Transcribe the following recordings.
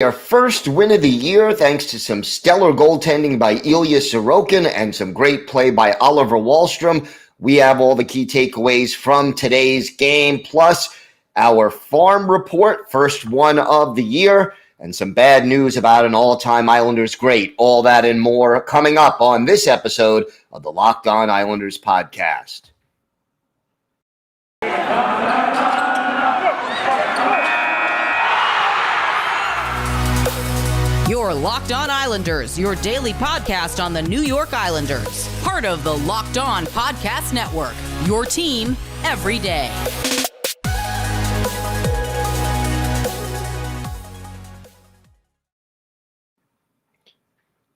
Our first win of the year, thanks to some stellar goaltending by Ilya Sorokin and some great play by Oliver Wahlstrom. We have all the key takeaways from today's game, plus our farm report, first one of the year, and some bad news about an all-time Islanders great. All that and more coming up on this episode of the Locked On Islanders podcast. Your Locked On Islanders, your daily podcast on the New York Islanders. Part of the Locked On Podcast Network, your team every day.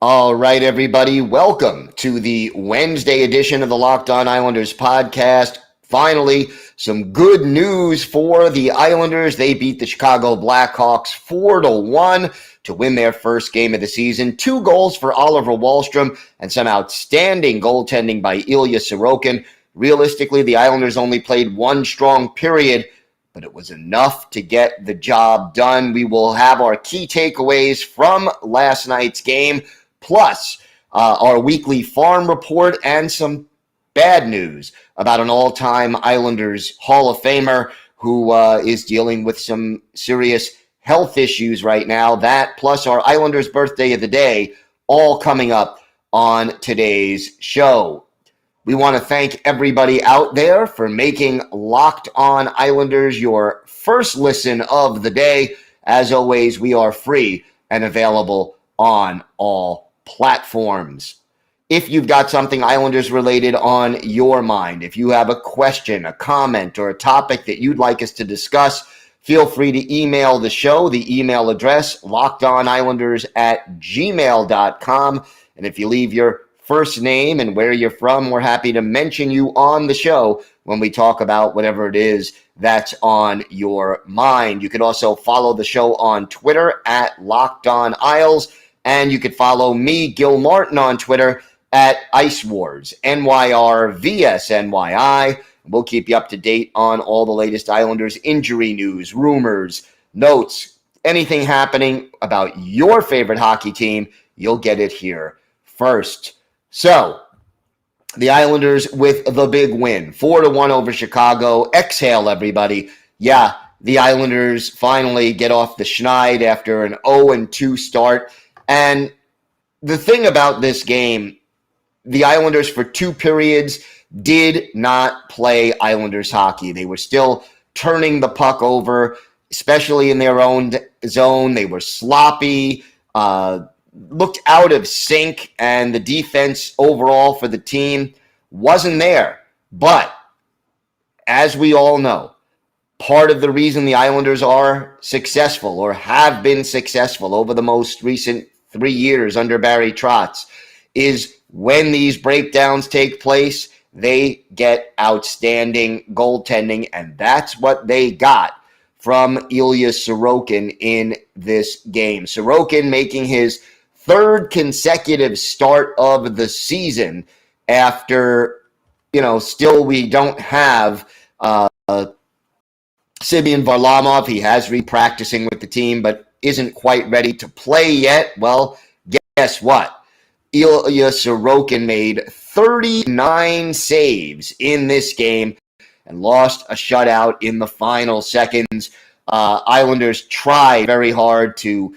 All right, everybody, welcome to the Wednesday edition of the Locked On Islanders podcast. Finally, some good news for the Islanders. They beat the Chicago Blackhawks 4-1 to win their first game of the season. 2 goals for Oliver Wahlstrom and some outstanding goaltending by Ilya Sorokin. Realistically, the Islanders only played one strong period, but it was enough to get the job done. We will have our key takeaways from last night's game, plus our weekly farm report and some bad news about an all-time Islanders Hall of Famer who is dealing with some serious health issues right now. That plus our Islanders birthday of the day, all coming up on today's show. We want to thank everybody out there for making Locked On Islanders your first listen of the day. As always, we are free and available on all platforms. If you've got something Islanders related on your mind, if you have a question, a comment, or a topic that you'd like us to discuss, feel free to email the show. The email address, lockedonislanders@gmail.com. And if you leave your first name and where you're from, we're happy to mention you on the show when we talk about whatever it is that's on your mind. You could also follow the show on Twitter @LockedOnIsles. And you could follow me, Gil Martin, on Twitter @Ice Wars, NYRVSNYI. We'll keep you up to date on all the latest Islanders injury news, rumors, notes, anything happening about your favorite hockey team. You'll get it here first. So, the Islanders with the big win, 4-1 over Chicago. Exhale, everybody. Yeah, the Islanders finally get off the schneid after an 0-2 start. And the thing about this game, the Islanders for 2 periods did not play Islanders hockey. They were still turning the puck over, especially in their own zone. They were sloppy, looked out of sync, and the defense overall for the team wasn't there. But as we all know, part of the reason the Islanders are successful or have been successful over the most recent 3 years under Barry Trotz is when these breakdowns take place, they get outstanding goaltending, and that's what they got from Ilya Sorokin in this game. Sorokin making his 3rd consecutive start of the season after, still we don't have Semyon Varlamov. He has re-practicing with the team, but isn't quite ready to play yet. Well, guess what? Ilya Sorokin made 39 saves in this game and lost a shutout in the final seconds. Islanders tried very hard to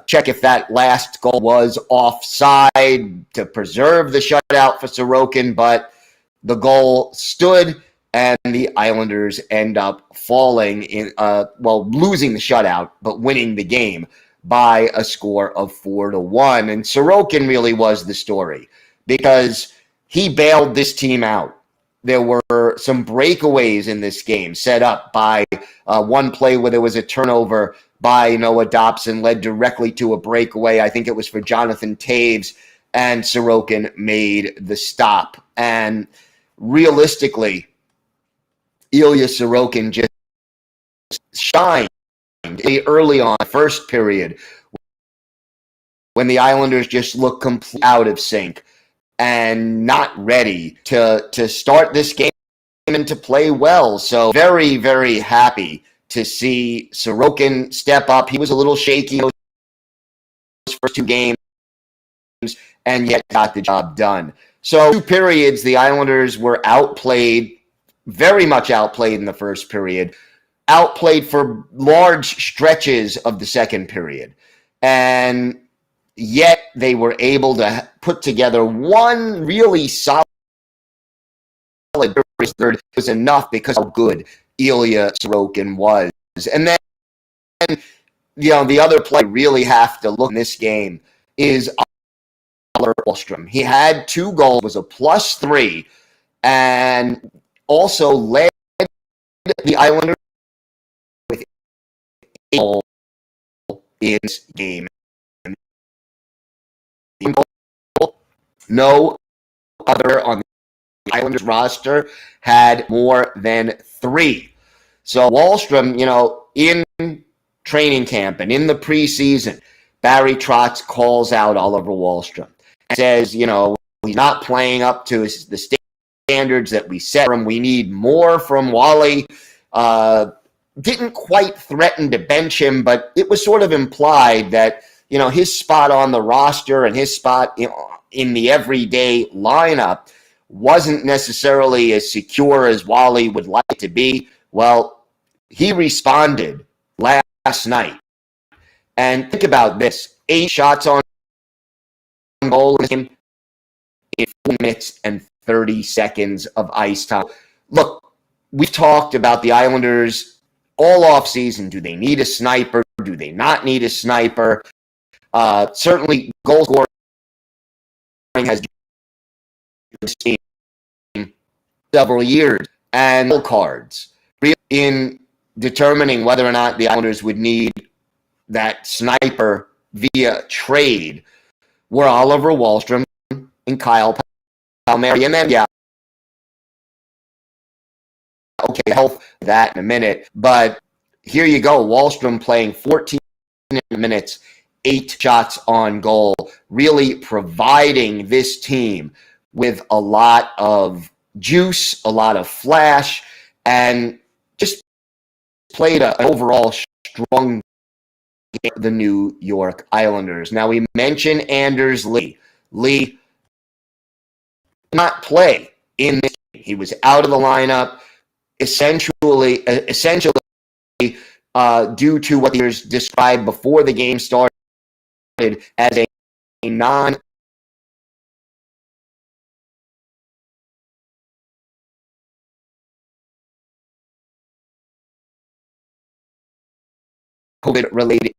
check if that last goal was offside to preserve the shutout for Sorokin, but the goal stood, and the Islanders end up falling in, losing the shutout, but winning the game by a score of 4-1. And Sorokin really was the story because he bailed this team out. There were some breakaways in this game set up by one play where there was a turnover by Noah Dobson, led directly to a breakaway. I think it was for Jonathan Taves, and Sorokin made the stop. And realistically, Ilya Sorokin just shined early on, first period, when the Islanders just looked completely out of sync and not ready to start this game and to play well. So very, very happy to see Sorokin step up. He was a little shaky first two games and yet got the job done. So 2 periods, the Islanders were outplayed, very much outplayed in the first period, outplayed for large stretches of the second period. And yet they were able to put together one really solid third. It was enough because of how good Ilya Sorokin was. And then, the other play really have to look in this game is Oliver Wahlstrom. He had 2 goals, was a +3, and also led the Islanders with 8 goals in this game. No other on the Islanders roster had more than 3. So Wahlstrom, in training camp and in the preseason, Barry Trotz calls out Oliver Wahlstrom and says, he's not playing up to the standards that we set for him. We need more from Wally. Didn't quite threaten to bench him, but it was sort of implied that, his spot on the roster and his spot in the everyday lineup wasn't necessarily as secure as Wally would like it to be. Well, he responded last night. And think about this. 8 shots on goal in 4 minutes and 30 seconds of ice time. Look, we've talked about the Islanders all offseason. Do they need a sniper? Do they not need a sniper? Certainly, goal scoring has been several years. And cards in determining whether or not the Islanders would need that sniper via trade were Oliver Wahlstrom and Kyle Palmieri. And then, health that in a minute. But here you go, Wahlstrom playing 14 minutes, 8 shots on goal, really providing this team with a lot of juice, a lot of flash, and just played an overall strong game for the New York Islanders. Now, we mentioned Anders Lee. Lee did not play in this game. He was out of the lineup, essentially due to what the Islanders described before the game started as a non COVID-related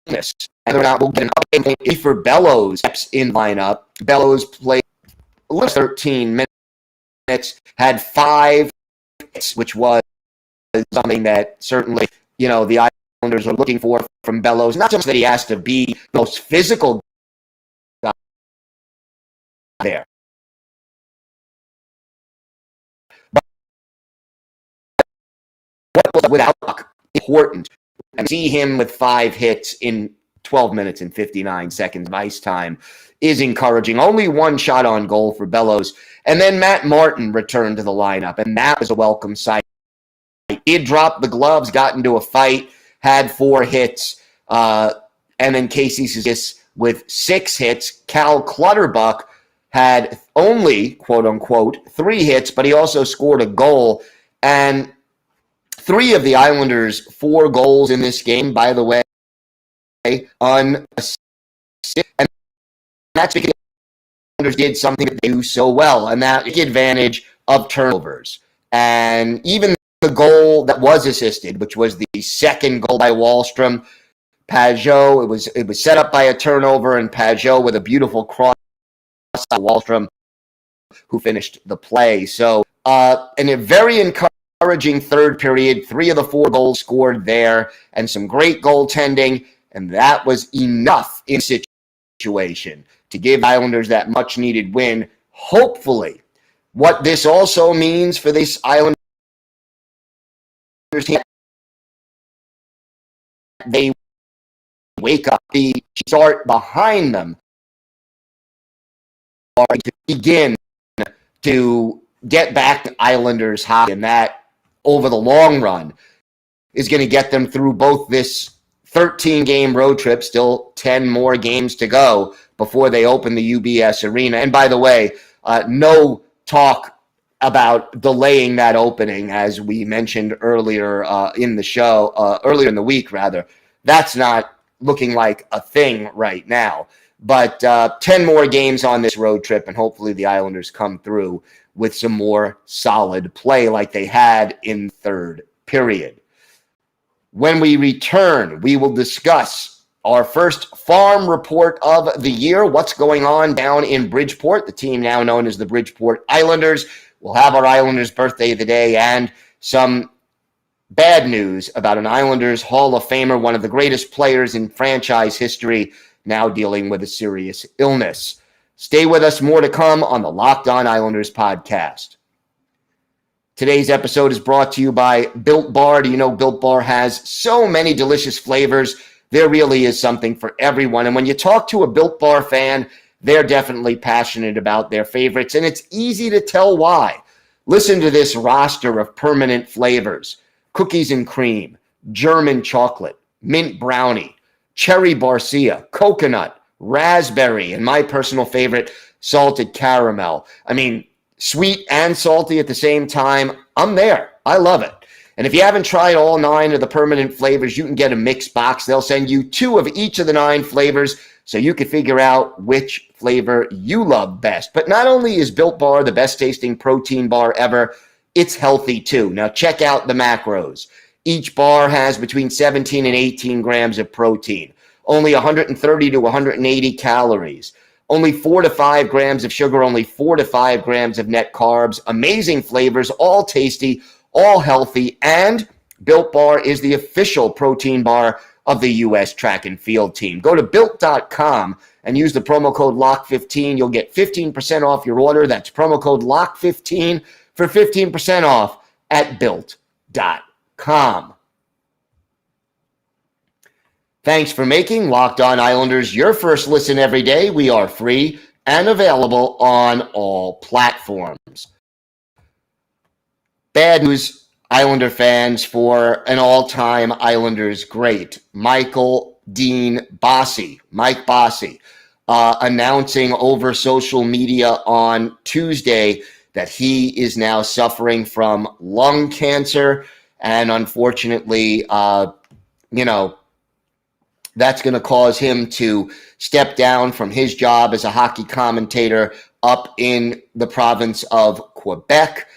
illness. And they're not get an update for Bellows in lineup. Bellows played 13 minutes, had 5 hits, which was something that certainly, the Islanders are looking for from Bellows. Not just that he has to be the most physical guy there, but what was without important. And see him with 5 hits in 12 minutes and 59 seconds of ice time is encouraging. Only 1 shot on goal for Bellows. And then Matt Martin returned to the lineup, and that was a welcome sight. He dropped the gloves, got into a fight, had 4 hits, and then Casey Cizikas with 6 hits. Cal Clutterbuck had only, quote-unquote, 3 hits, but he also scored a goal. And 3 of the Islanders' 4 goals in this game, by the way, unassisted. And that's because the Islanders did something that they do so well, and that took advantage of turnovers. And even the goal that was assisted, which was the second goal by Wahlstrom, Pajot, it was set up by a turnover, and Pajot with a beautiful cross by Wahlstrom, who finished the play. So, and a very encouraging third period, 3 of the 4 goals scored there, and some great goaltending, and that was enough in situation to give Islanders that much-needed win. Hopefully, what this also means for this Islanders team, they wake up, the start behind them are to begin to get back to Islanders hockey, and that over the long run is going to get them through both this 13-game road trip, still 10 more games to go before they open the UBS Arena. And by the way, no talk about delaying that opening, as we mentioned earlier in the show, earlier in the week, rather. That's not looking like a thing right now. But 10 more games on this road trip, and hopefully the Islanders come through with some more solid play like they had in third period. When we return, we will discuss our first farm report of the year, what's going on down in Bridgeport, the team now known as the Bridgeport Islanders. We'll have our Islanders birthday of the day and some bad news about an Islanders Hall of Famer, one of the greatest players in franchise history, now dealing with a serious illness. Stay with us, more to come on the Locked On Islanders podcast. Today's episode is brought to you by Built Bar. Do you know Built Bar has so many delicious flavors? There really is something for everyone. And when you talk to a Built Bar fan, they're definitely passionate about their favorites, and it's easy to tell why. Listen to this roster of permanent flavors: cookies and cream, German chocolate, mint brownie, cherry barcia, coconut, raspberry, and my personal favorite, salted caramel. I mean, sweet and salty at the same time. I'm there. I love it. And if you haven't tried all 9 of the permanent flavors, you can get a mixed box. They'll send you 2 of each of the 9 flavors so you can figure out which flavor you love best. But not only is Built Bar the best tasting protein bar ever, it's healthy too. Now check out the macros. Each bar has between 17 and 18 grams of protein, only 130 to 180 calories, only 4 to 5 grams of sugar, only 4 to 5 grams of net carbs, amazing flavors, all tasty, all healthy, and Built Bar is the official protein bar of the U.S. track and field team. Go to Built.com and use the promo code LOCK15. You'll get 15% off your order. That's promo code LOCK15 for 15% off at Built.com. Thanks for making Locked On Islanders your first listen every day. We are free and available on all platforms. Bad news, Islander fans, for an all-time Islanders great, Mike Bossy, announcing over social media on Tuesday that he is now suffering from lung cancer, and unfortunately, that's going to cause him to step down from his job as a hockey commentator up in the province of Quebec,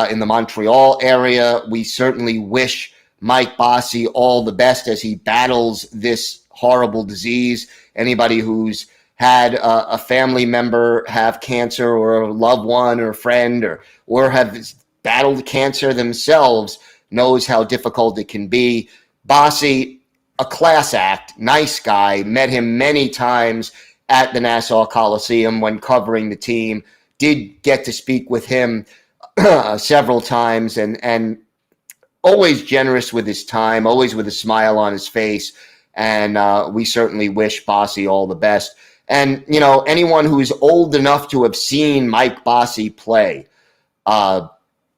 in the Montreal area. We certainly wish Mike Bossy all the best as he battles this horrible disease. Anybody who's had a family member have cancer, or a loved one or a friend, or have battled cancer themselves, knows how difficult it can be. Bossy, a class act, nice guy, met him many times at the Nassau Coliseum when covering the team, did get to speak with him several times, and always generous with his time, always with a smile on his face. And we certainly wish Bossy all the best. And, anyone who's old enough to have seen Mike Bossy play,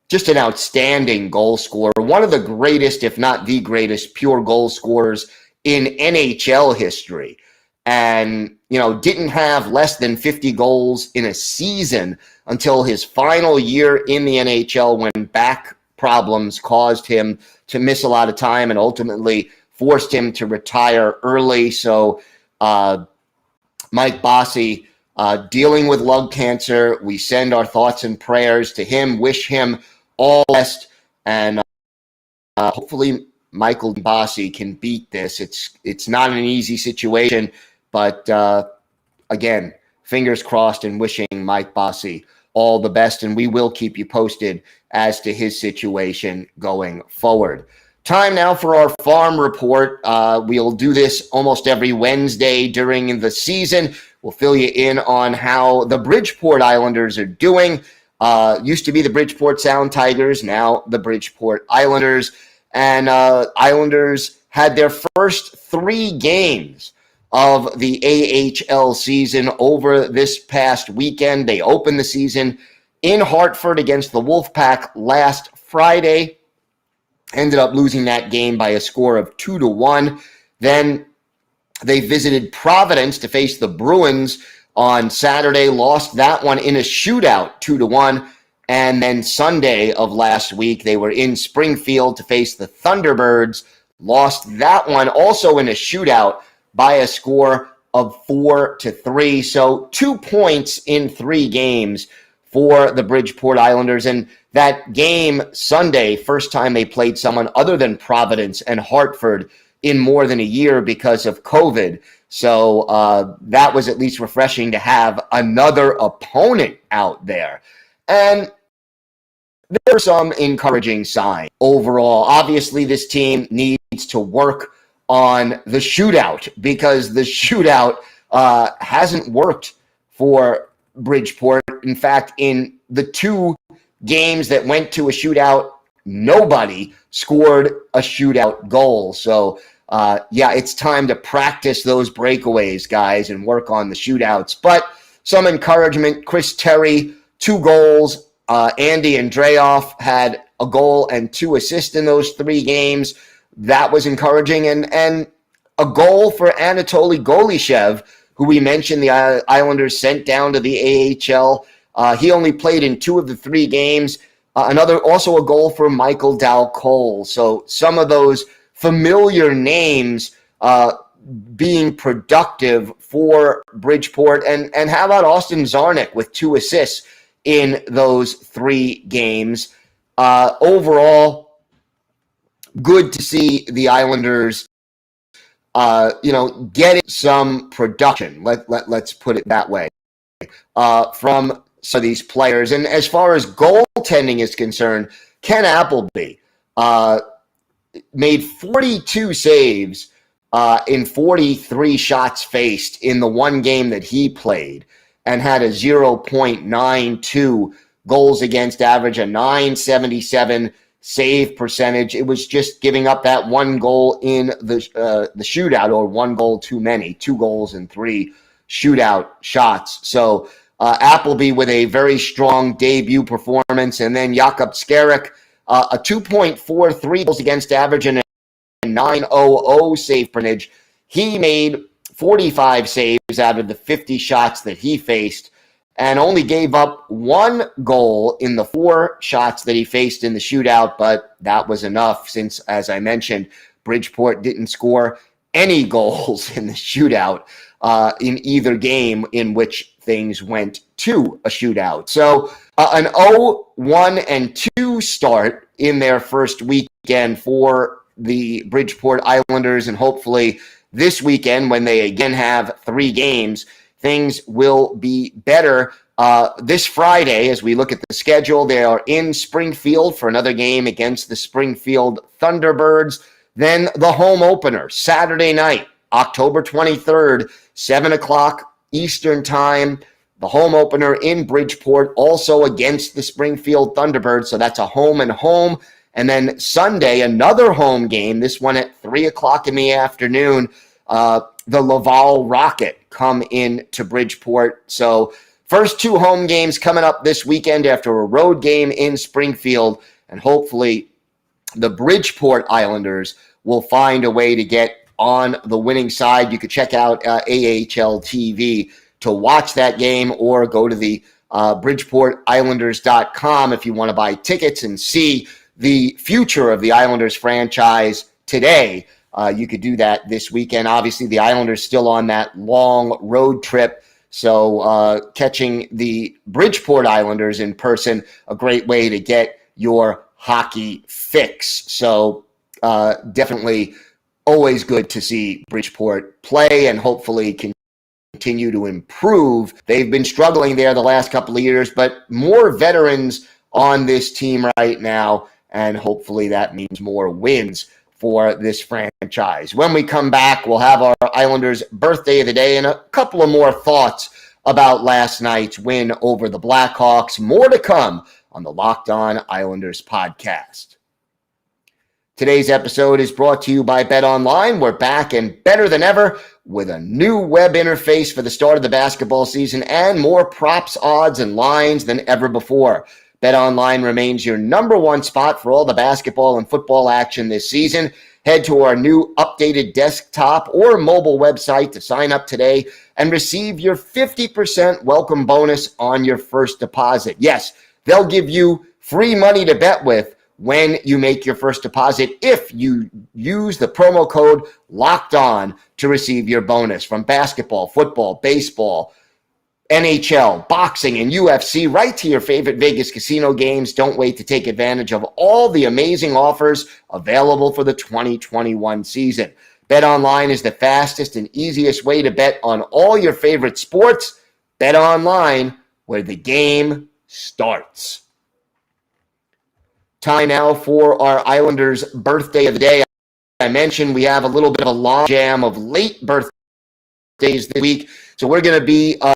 just an outstanding goal scorer, one of the greatest, if not the greatest, pure goal scorers in NHL history. And, didn't have less than 50 goals in a season until his final year in the NHL, when back problems caused him to miss a lot of time and ultimately forced him to retire early. So Mike Bossy, dealing with lung cancer, we send our thoughts and prayers to him, wish him all the best, and hopefully Michael Bossy can beat this. It's not an easy situation, but again, fingers crossed, and wishing Mike Bossy all the best, and we will keep you posted as to his situation going forward. Time now for our farm report. We'll do this almost every Wednesday during the season. We'll fill you in on how the Bridgeport Islanders are doing. Used to be the Bridgeport Sound Tigers, now the Bridgeport Islanders. And Islanders had their first 3 games of the AHL season over this past weekend. They opened the season in Hartford against the Wolfpack last Friday. Ended up losing that game by a score of 2-1. Then they visited Providence to face the Bruins on Saturday, lost that one in a shootout 2-1. And then Sunday of last week, they were in Springfield to face the Thunderbirds, lost that one also in a shootout by a score of 4-3. So 2 points in 3 games for the Bridgeport Islanders. And that game Sunday, first time they played someone other than Providence and Hartford in more than a year because of COVID. So that was at least refreshing to have another opponent out there. And there are some encouraging signs overall. Obviously, this team needs to work on the shootout because the shootout hasn't worked for Bridgeport. In fact, in the 2 games that went to a shootout, nobody scored a shootout goal. So, it's time to practice those breakaways, guys, and work on the shootouts. But some encouragement. Chris Terry, 2 goals. Andy Andreoff had a goal and 2 assists in those 3 games. That was encouraging. And a goal for Anatoly Golishev, who we mentioned the Islanders sent down to the AHL. He only played in 2 of the 3 games. Also a goal for Michael Dalcole. So some of those familiar names being productive for Bridgeport. And how about Austin Zarnik with 2 assists in those 3 games? Overall, good to see the Islanders, getting some production. Let's put it that way, from some of these players. And as far as goaltending is concerned, Ken Appleby made 42 saves in 43 shots faced in the 1 game that he played, and had a 0.92 goals against average, a .977 save percentage. It was just giving up that 1 goal in the shootout, or 1 goal too many, 2 goals and 3 shootout shots. So Appleby with a very strong debut performance. And then Jakub Skarek, a 2.43 goals against average and a .900 save percentage. He made 45 saves out of the 50 shots that he faced, and only gave up 1 goal in the 4 shots that he faced in the shootout, but that was enough since, as I mentioned, Bridgeport didn't score any goals in the shootout in either game in which things went to a shootout. So an 0-1-2 start in their first weekend for the Bridgeport Islanders, and hopefully this weekend, when they again have 3 games, things will be better. This Friday, as we look at the schedule, they are in Springfield for another game against the Springfield Thunderbirds. Then the home opener, Saturday night, October 23rd, 7 o'clock Eastern Time. The home opener in Bridgeport, also against the Springfield Thunderbirds. So that's a home and home. And then Sunday, another home game, this one at 3 o'clock in the afternoon. The Laval Rocket come in to Bridgeport. So first 2 home games coming up this weekend after a road game in Springfield. And hopefully the Bridgeport Islanders will find a way to get on the winning side. You could check out AHL TV to watch that game, or go to the BridgeportIslanders.com if you want to buy tickets and see the future of the Islanders franchise today. You could do that this weekend. Obviously, the Islanders still on that long road trip, so catching the Bridgeport Islanders in person, a great way to get your hockey fix. So definitely always good to see Bridgeport play and hopefully continue to improve. They've been struggling there the last couple of years, but more veterans on this team right now, and hopefully that means more wins for this franchise. When we come back, we'll have our Islanders birthday of the day and a couple of more thoughts about last night's win over the Blackhawks. More to come on the Locked On Islanders podcast. Today's episode is brought to you by BetOnline. We're back and better than ever with a new web interface for the start of the basketball season and more props, odds, and lines than ever before. BetOnline remains your number one spot for all the basketball and football action this season. Head to our new updated desktop or mobile website to sign up today and receive your 50% welcome bonus on your first deposit. Yes, they'll give you free money to bet with when you make your first deposit if you use the promo code Locked On to receive your bonus. From basketball, football, baseball, NHL, boxing, and UFC, right to your favorite Vegas casino games. Don't wait to take advantage of all the amazing offers available for the 2021 season. BetOnline is the fastest and easiest way to bet on all your favorite sports. BetOnline, where the game starts. Time now for our Islanders' birthday of the day. I mentioned we have a little bit of a log jam of late birthdays this week, so we're going to be a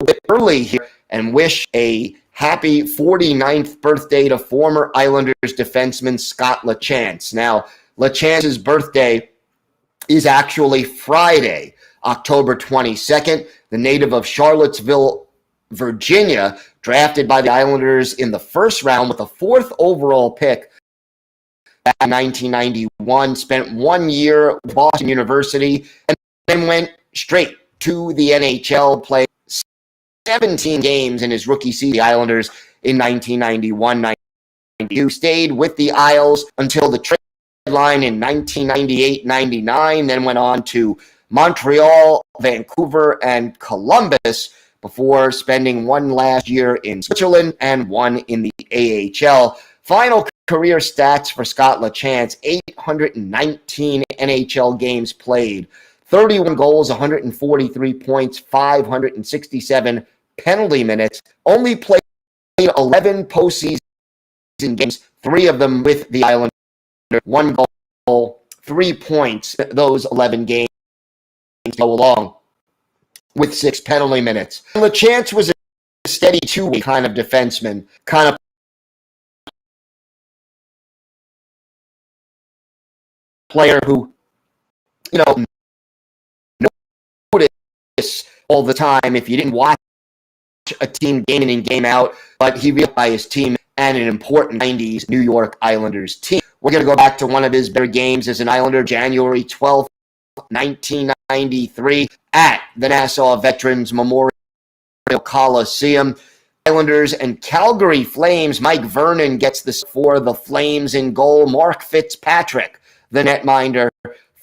bit early here and wish a happy 49th birthday to former Islanders defenseman Scott LaChance. Now, LaChance's birthday is actually Friday, October 22nd. The native of Charlottesville, Virginia, drafted by the Islanders in the first round with the 4th overall pick back in 1991, spent 1 year at Boston University, and then went straight to the NHL, played 17 games in his rookie season, the Islanders, in 1991-92. Stayed with the Isles until the trade deadline in 1998-99, then went on to Montreal, Vancouver, and Columbus before spending one last year in Switzerland and one in the AHL. Final career stats for Scott LaChance: 819 NHL games played, 31 goals, 143 points, 567 penalty minutes. Only played 11 postseason games, 3 of them with the Islanders, 1 goal, 3 points. Those 11 games go along with 6 penalty minutes. LaChance was a steady two-way kind of defenseman, kind of player who, notice all the time if you didn't watch a team game in and game out, but he realized by his team and an important 90s New York Islanders team. We're going to go back to one of his better games as an Islander, January 12th, 1993, at the Nassau Veterans Memorial Coliseum. Islanders and Calgary Flames. Mike Vernon gets this for the Flames in goal. Mark Fitzpatrick, the netminder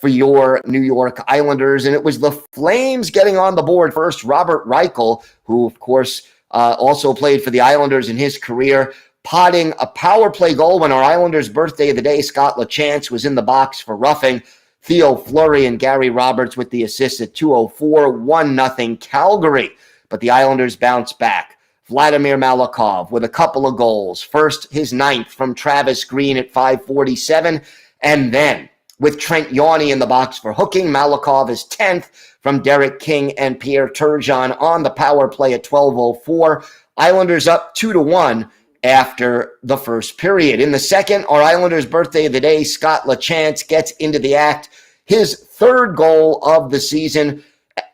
for your New York Islanders. And it was the Flames getting on the board first. Robert Reichel, who, of course, also played for the Islanders in his career, potting a power play goal when our Islanders' birthday of the day, Scott LaChance, was in the box for roughing. Theo Fleury and Gary Roberts with the assist at 2:04, 1-0 Calgary. But the Islanders bounced back. Vladimir Malakov with a couple of goals. First, his 9th from Travis Green at 5:47, and then with Trent Yawney in the box for hooking, Malakov is 10th from Derek King and Pierre Turgeon on the power play at 12:04. Islanders up 2-1 after the first period. In the second, our Islanders' birthday of the day, Scott LaChance gets into the act. His 3rd goal of the season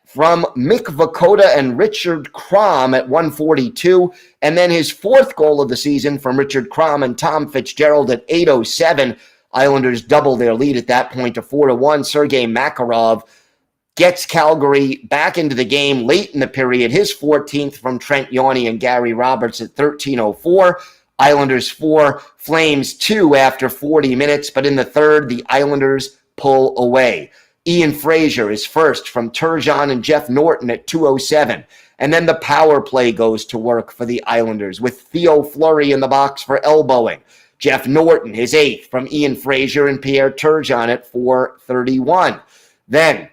from Mick Vukota and Richard Crom at 1:42, and then his 4th goal of the season from Richard Crom and Tom Fitzgerald at 8:07. Islanders double their lead at that point to 4-1. Sergei Makarov gets Calgary back into the game late in the period. His 14th from Trent Yawney and Gary Roberts at 13:04. Islanders 4, Flames 2 after 40 minutes. But in the third, the Islanders pull away. Ian Fraser is first from Turgeon and Jeff Norton at 2:07. And then the power play goes to work for the Islanders with Theo Fleury in the box for elbowing. Jeff Norton, his 8th from Ian Fraser and Pierre Turgeon at 4:31. Then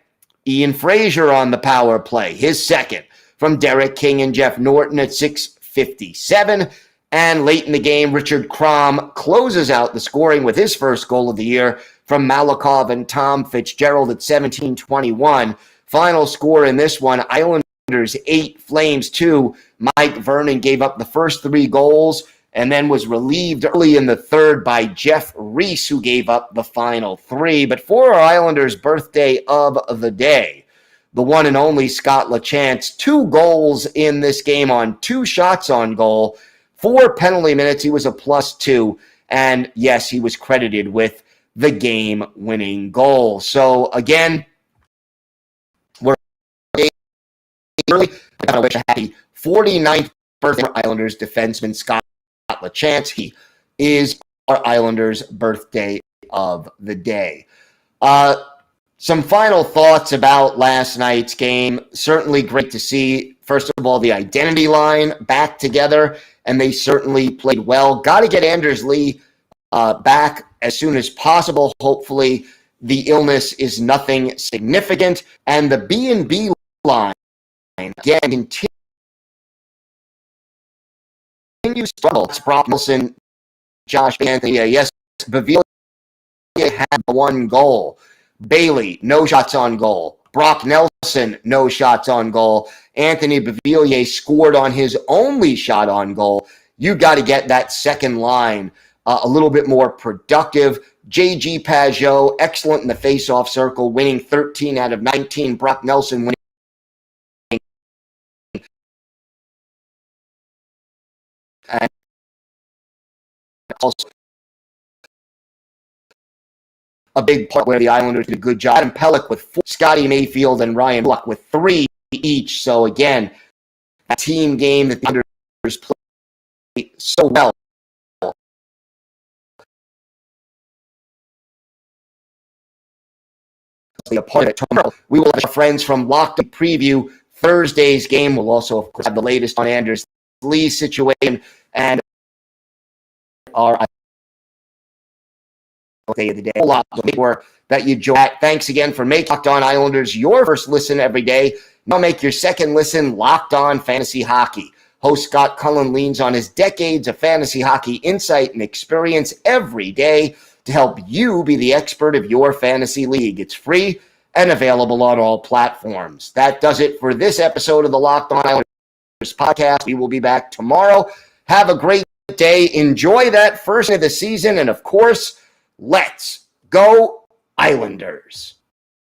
Ian Fraser on the power play, his 2nd from Derek King and Jeff Norton at 6:57. And late in the game, Richard Crom closes out the scoring with his 1st goal of the year from Malakov and Tom Fitzgerald at 17:21. Final score in this one, Islanders 8, Flames 2. Mike Vernon gave up the first 3 goals and then was relieved early in the third by Jeff Reese, who gave up the final 3. But for our Islanders' birthday of the day, the one and only Scott LaChance, 2 goals in this game on 2 shots on goal, 4 penalty minutes. He was a +2. And yes, he was credited with the game-winning goal. So again, we're early. I gotta wish a happy 49th birthday for Islanders defenseman Scott LaChance. He is our Islanders' birthday of the day. Some final thoughts about last night's game. Certainly great to see, first of all, the identity line back together, and they certainly played well. Got to get Anders Lee back as soon as possible. Hopefully the illness is nothing significant. And the B&B line, again, continues to struggle. It's Brock Nelson, Josh Anthony. Yes, Bavila had one goal. Bailey, no shots on goal. Brock Nelson, no shots on goal. Anthony Beauvillier scored on his only shot on goal. You got to get that second line a little bit more productive. J.G. Pageau, excellent in the face-off circle, winning 13 out of 19. Brock Nelson winning and also a big part where the Islanders did a good job. Adam Pelech with 4, Scotty Mayfield and Ryan Luck with 3 each. So again, a team game that the Islanders played so well. A part of it. Tomorrow, we will have our friends from Locked Up preview Thursday's game. We'll also, of course, have the latest on Anders Lee's situation and our day of the day. A lot more that you join. Thanks again for making Locked On Islanders your first listen every day. Now make your second listen Locked On Fantasy Hockey. Host Scott Cullen leans on his decades of fantasy hockey insight and experience every day to help you be the expert of your fantasy league. It's free and available on all platforms. That does it for this episode of the Locked On Islanders podcast. We will be back tomorrow. Have a great day. Enjoy that first of the season. And of course, let's go Islanders.